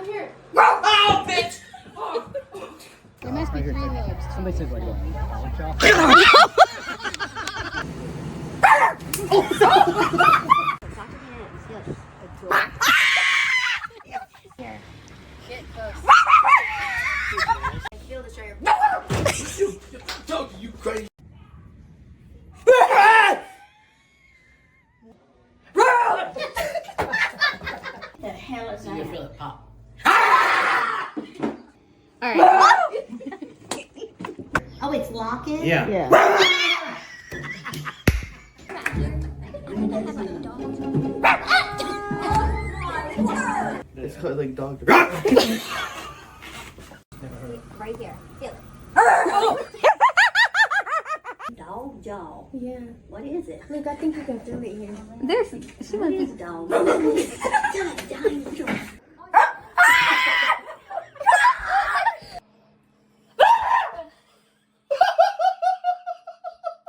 Down here. Oh, bitch! There must be 3 lobes. Somebody says like a dog chow. Here. Get close. I feel the sugar. You crazy. The hell is You that? feel it pop. Alright. Oh, it's locking? Yeah. It's called like dog. Right here. Feel it. Dog jaw. Yeah. What is it? Look, I think you can feel it here. What is dog? Dog jaw.